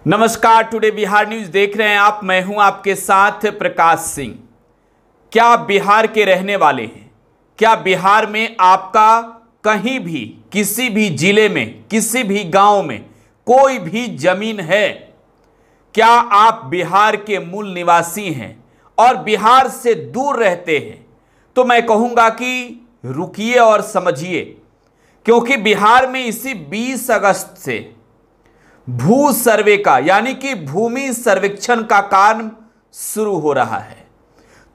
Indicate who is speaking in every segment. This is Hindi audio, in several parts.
Speaker 1: नमस्कार, टुडे बिहार न्यूज देख रहे हैं आप। मैं हूं आपके साथ प्रकाश सिंह। क्या आप बिहार के रहने वाले हैं? क्या बिहार में आपका कहीं भी, किसी भी जिले में, किसी भी गांव में कोई भी जमीन है? क्या आप बिहार के मूल निवासी हैं और बिहार से दूर रहते हैं? तो मैं कहूंगा कि रुकिए और समझिए, क्योंकि बिहार में इसी 20 अगस्त से भू सर्वे का यानी कि भूमि सर्वेक्षण का काम शुरू हो रहा है।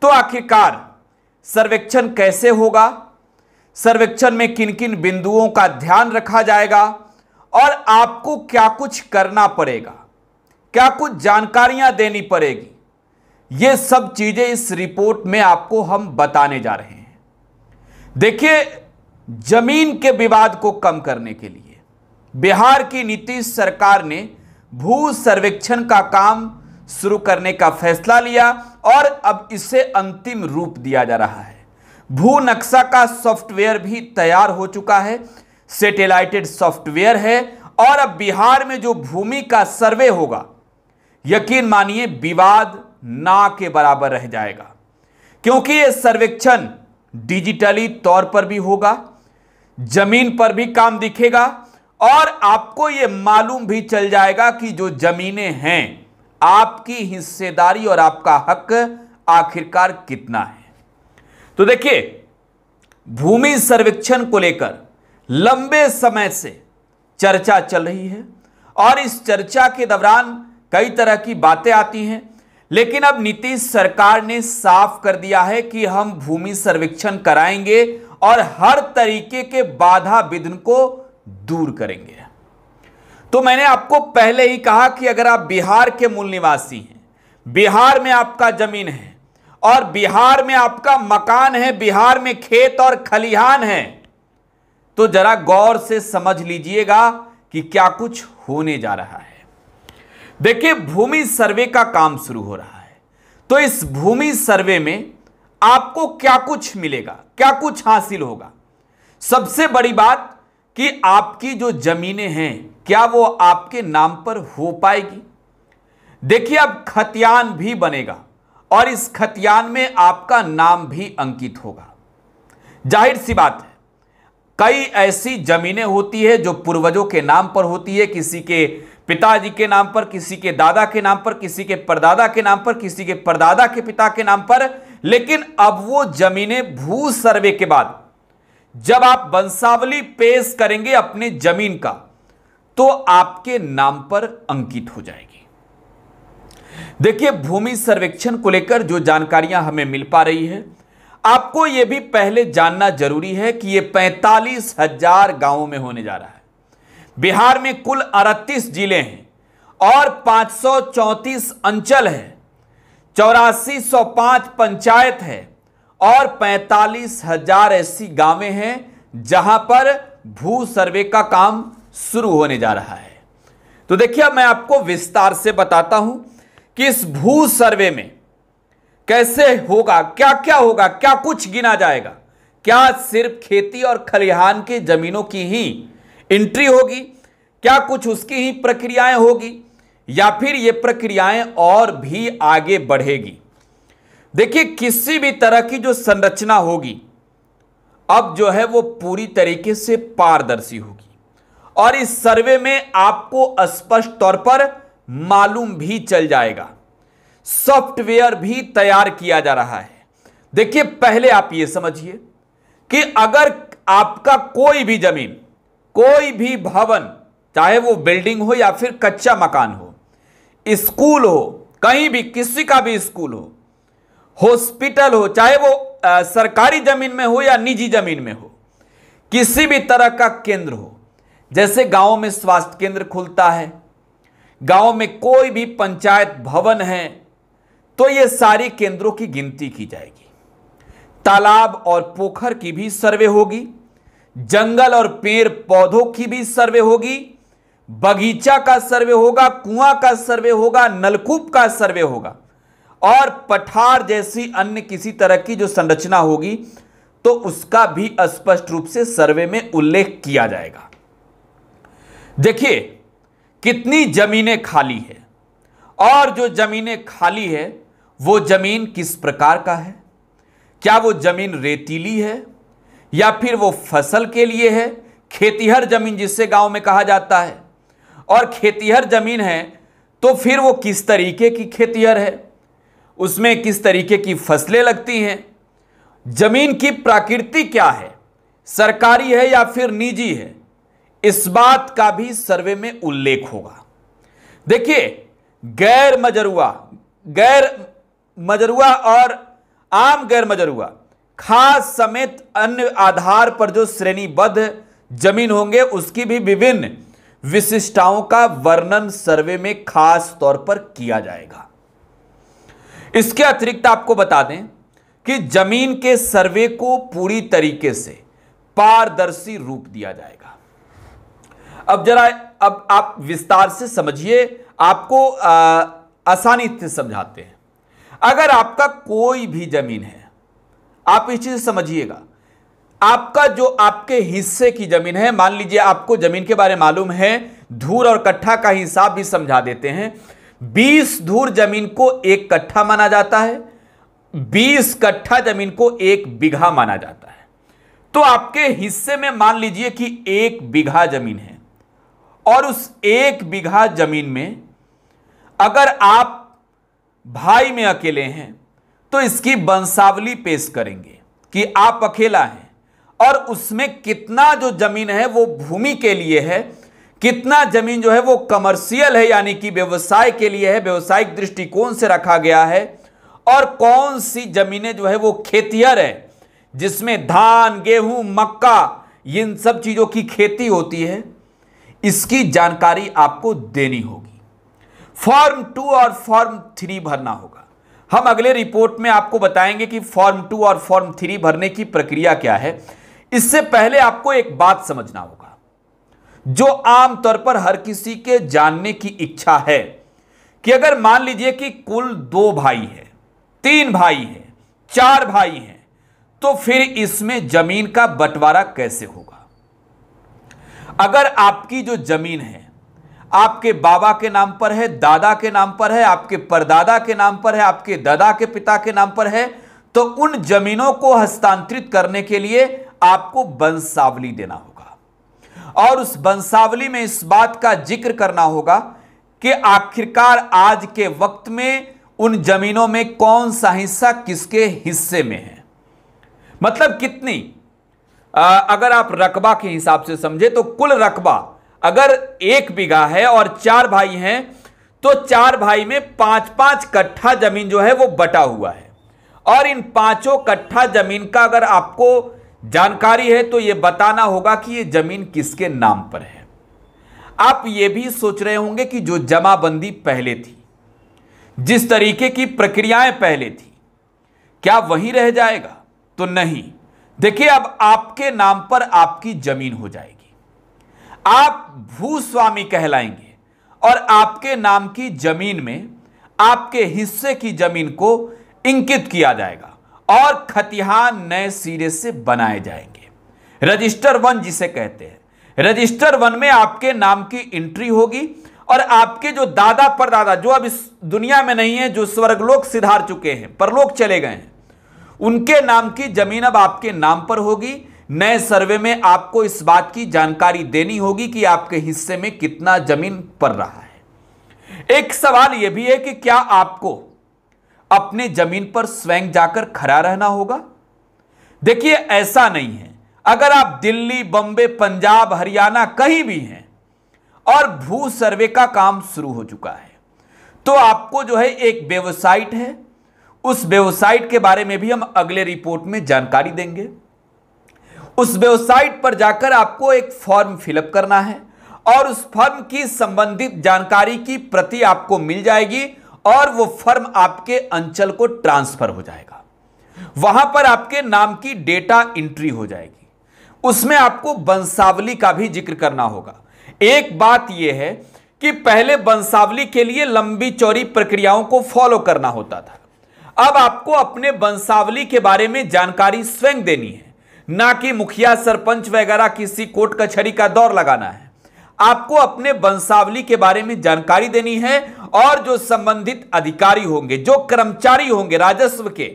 Speaker 1: तो आखिरकार सर्वेक्षण कैसे होगा, सर्वेक्षण में किन किन बिंदुओं का ध्यान रखा जाएगा और आपको क्या कुछ करना पड़ेगा, क्या कुछ जानकारियां देनी पड़ेगी, ये सब चीजें इस रिपोर्ट में आपको हम बताने जा रहे हैं। देखिए, जमीन के विवाद को कम करने के लिए बिहार की नीतीश सरकार ने भू सर्वेक्षण का काम शुरू करने का फैसला लिया और अब इसे अंतिम रूप दिया जा रहा है। भू नक्शा का सॉफ्टवेयर भी तैयार हो चुका है, सैटेलाइटेड सॉफ्टवेयर है, और अब बिहार में जो भूमि का सर्वे होगा, यकीन मानिए विवाद ना के बराबर रह जाएगा, क्योंकि यह सर्वेक्षण डिजिटली तौर पर भी होगा, जमीन पर भी काम दिखेगा और आपको यह मालूम भी चल जाएगा कि जो जमीनें हैं, आपकी हिस्सेदारी और आपका हक आखिरकार कितना है। तो देखिए, भूमि सर्वेक्षण को लेकर लंबे समय से चर्चा चल रही है और इस चर्चा के दौरान कई तरह की बातें आती हैं, लेकिन अब नीतीश सरकार ने साफ कर दिया है कि हम भूमि सर्वेक्षण कराएंगे और हर तरीके के बाधा विघ्न को दूर करेंगे। तो मैंने आपको पहले ही कहा कि अगर आप बिहार के मूल निवासी हैं, बिहार में आपका जमीन है और बिहार में आपका मकान है, बिहार में खेत और खलिहान है, तो जरा गौर से समझ लीजिएगा कि क्या कुछ होने जा रहा है। देखिए, भूमि सर्वे का काम शुरू हो रहा है, तो इस भूमि सर्वे में आपको क्या कुछ मिलेगा, क्या कुछ हासिल होगा। सबसे बड़ी बात कि आपकी जो जमीनें हैं, क्या वो आपके नाम पर हो पाएगी। देखिए, अब खतियान भी बनेगा और इस खतियान में आपका नाम भी अंकित होगा। जाहिर सी बात है, कई ऐसी जमीनें होती है जो पूर्वजों के नाम पर होती है, किसी के पिताजी के नाम पर, किसी के दादा के नाम पर, किसी के परदादा के नाम पर, किसी के परदादा के पिता के नाम पर। लेकिन अब वो जमीनें भू सर्वे के बाद जब आप वंशावली पेश करेंगे अपने जमीन का, तो आपके नाम पर अंकित हो जाएगी। देखिए, भूमि सर्वेक्षण को लेकर जो जानकारियां हमें मिल पा रही है, आपको यह भी पहले जानना जरूरी है कि यह 45,000 गांवों में होने जा रहा है। बिहार में कुल 38 जिले हैं और 534 अंचल है, 8405 पंचायत है और 45,000 ऐसी गांवें हैं जहां पर भू सर्वे का काम शुरू होने जा रहा है। तो देखिए, मैं आपको विस्तार से बताता हूं कि इस भू सर्वे में कैसे होगा, क्या क्या होगा, क्या कुछ गिना जाएगा। क्या सिर्फ खेती और खलिहान की जमीनों की ही एंट्री होगी, क्या कुछ उसकी ही प्रक्रियाएं होगी, या फिर ये प्रक्रियाएं और भी आगे बढ़ेगी। देखिए, किसी भी तरह की जो संरचना होगी अब जो है वो पूरी तरीके से पारदर्शी होगी और इस सर्वे में आपको स्पष्ट तौर पर मालूम भी चल जाएगा। सॉफ्टवेयर भी तैयार किया जा रहा है। देखिए, पहले आप ये समझिए कि अगर आपका कोई भी जमीन, कोई भी भवन, चाहे वो बिल्डिंग हो या फिर कच्चा मकान हो, स्कूल हो, कहीं भी किसी का भी स्कूल हो, हॉस्पिटल हो, चाहे वो सरकारी जमीन में हो या निजी जमीन में हो, किसी भी तरह का केंद्र हो, जैसे गांव में स्वास्थ्य केंद्र खुलता है, गांव में कोई भी पंचायत भवन है, तो ये सारी केंद्रों की गिनती की जाएगी। तालाब और पोखर की भी सर्वे होगी, जंगल और पेड़ पौधों की भी सर्वे होगी, बगीचा का सर्वे होगा, कुआं का सर्वे होगा, नलकूप का सर्वे होगा और पठार जैसी अन्य किसी तरह की जो संरचना होगी तो उसका भी स्पष्ट रूप से सर्वे में उल्लेख किया जाएगा। देखिए, कितनी जमीनें खाली है, और जो जमीनें खाली है वो जमीन किस प्रकार का है? क्या वो जमीन रेतीली है या फिर वो फसल के लिए है, खेतीहर जमीन जिसे गांव में कहा जाता है? और खेतीहर जमीन है तो फिर वो किस तरीके की खेतीहर है, उसमें किस तरीके की फसलें लगती हैं? जमीन की प्रकृति क्या है, सरकारी है या फिर निजी है, इस बात का भी सर्वे में उल्लेख होगा। देखिए, गैर मजरूआ और आम गैर मजरूआ खास समेत अन्य आधार पर जो श्रेणीबद्ध जमीन होंगे उसकी भी विभिन्न विशिष्टताओं का वर्णन सर्वे में खास तौर पर किया जाएगा। इसके अतिरिक्त आपको बता दें कि जमीन के सर्वे को पूरी तरीके से पारदर्शी रूप दिया जाएगा। अब आप विस्तार से समझिए, आपको आसानी से समझाते हैं। अगर आपका कोई भी जमीन है, आप इस चीज समझिएगा, आपका जो आपके हिस्से की जमीन है, मान लीजिए आपको जमीन के बारे में मालूम है, धूर और कट्ठा का हिसाब भी समझा देते हैं। 20 धूर जमीन को 1 कट्ठा माना जाता है, 20 कट्ठा जमीन को 1 बीघा माना जाता है। तो आपके हिस्से में मान लीजिए कि 1 बीघा जमीन है और उस 1 बीघा जमीन में अगर आप भाई में अकेले हैं तो इसकी वंशावली पेश करेंगे कि आप अकेला हैं और उसमें कितना जो जमीन है वो भूमि के लिए है, कितना जमीन जो है वो कमर्शियल है यानी कि व्यवसाय के लिए है, व्यवसायिक दृष्टिकोण से रखा गया है, और कौन सी जमीनें जो है वो खेतिहर है जिसमें धान, गेहूं, मक्का, इन सब चीजों की खेती होती है, इसकी जानकारी आपको देनी होगी। फॉर्म 2 और फॉर्म 3 भरना होगा। हम अगले रिपोर्ट में आपको बताएंगे कि फॉर्म 2 और फॉर्म 3 भरने की प्रक्रिया क्या है। इससे पहले आपको एक बात समझना होगा जो आमतौर पर हर किसी के जानने की इच्छा है कि अगर मान लीजिए कि कुल 2 भाई है, 3 भाई है, 4 भाई हैं, तो फिर इसमें जमीन का बंटवारा कैसे होगा? अगर आपकी जो जमीन है आपके बाबा के नाम पर है, दादा के नाम पर है, आपके परदादा के नाम पर है, आपके दादा के पिता के नाम पर है, तो उन जमीनों को हस्तांतरित करने के लिए आपको वंशावली देना होगा और उस वंशावली में इस बात का जिक्र करना होगा कि आखिरकार आज के वक्त में उन जमीनों में कौन सा हिस्सा किसके हिस्से में है, मतलब कितनी। अगर आप रकबा के हिसाब से समझे तो कुल रकबा अगर 1 बीघा है और 4 भाई हैं तो 4 भाई में 5-5 कट्ठा जमीन जो है वो बटा हुआ है, और इन 5 कट्ठा जमीन का अगर आपको जानकारी है तो यह बताना होगा कि यह जमीन किसके नाम पर है। आप यह भी सोच रहे होंगे कि जो जमाबंदी पहले थी, जिस तरीके की प्रक्रियाएं पहले थी, क्या वही रह जाएगा? तो नहीं। देखिए, अब आपके नाम पर आपकी जमीन हो जाएगी, आप भूस्वामी कहलाएंगे और आपके नाम की जमीन में आपके हिस्से की जमीन को इंकित किया जाएगा और खतिहान नए सिरे से बनाए जाएंगे। रजिस्टर 1 जिसे कहते हैं, रजिस्टर 1 में आपके नाम की एंट्री होगी और आपके जो दादा परदादा जो अब इस दुनिया में नहीं है, जो स्वर्गलोक सिधार चुके हैं, परलोक चले गए हैं, उनके नाम की जमीन अब आपके नाम पर होगी। नए सर्वे में आपको इस बात की जानकारी देनी होगी कि आपके हिस्से में कितना जमीन पड़ रहा है। एक सवाल यह भी है कि क्या आपको अपने जमीन पर स्वयं जाकर खड़ा रहना होगा? देखिए, ऐसा नहीं है। अगर आप दिल्ली, बंबई, पंजाब, हरियाणा कहीं भी हैं और भू सर्वे का काम शुरू हो चुका है तो आपको जो है एक वेबसाइट है, उस वेबसाइट के बारे में भी हम अगले रिपोर्ट में जानकारी देंगे। उस वेबसाइट पर जाकर आपको एक फॉर्म फिलअप करना है और उस फॉर्म की संबंधित जानकारी की प्रति आपको मिल जाएगी और वो फॉर्म आपके अंचल को ट्रांसफर हो जाएगा। वहां पर आपके नाम की डेटा एंट्री हो जाएगी। उसमें आपको वंशावली का भी जिक्र करना होगा। एक बात यह है कि पहले वंशावली के लिए लंबी चौड़ी प्रक्रियाओं को फॉलो करना होता था। अब आपको अपने वंशावली के बारे में जानकारी स्वयं देनी है, ना कि मुखिया, सरपंच वगैरह किसी कोर्ट कचहरी का दौर लगाना है। आपको अपने वंशावली के बारे में जानकारी देनी है और जो संबंधित अधिकारी होंगे, जो कर्मचारी होंगे राजस्व के,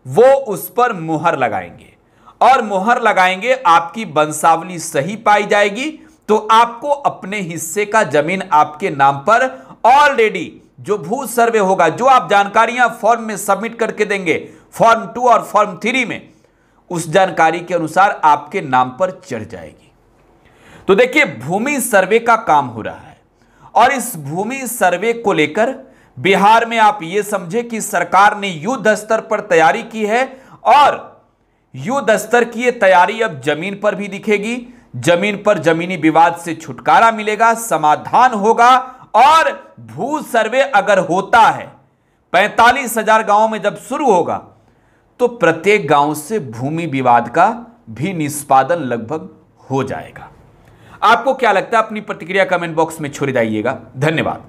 Speaker 1: वो उस पर मुहर लगाएंगे और मुहर लगाएंगे। आपकी वंशावली सही पाई जाएगी तो आपको अपने हिस्से का जमीन आपके नाम पर ऑलरेडी जो भू सर्वे होगा, जो आप जानकारियां फॉर्म में सबमिट करके देंगे, फॉर्म 2 और फॉर्म 3 में, उस जानकारी के अनुसार आपके नाम पर चढ़ जाएगी। तो देखिए, भूमि सर्वे का काम हो रहा है और इस भूमि सर्वे को लेकर बिहार में आप यह समझे कि सरकार ने युद्ध स्तर पर तैयारी की है और युद्ध स्तर की यह तैयारी अब जमीन पर भी दिखेगी। जमीन पर जमीनी विवाद से छुटकारा मिलेगा, समाधान होगा और भू सर्वे अगर होता है 45,000 गांवों में जब शुरू होगा तो प्रत्येक गांव से भूमि विवाद का भी निष्पादन लगभग हो जाएगा। आपको क्या लगता है? अपनी प्रतिक्रिया कमेंट बॉक्स में छोड़ दीजिएगा। धन्यवाद।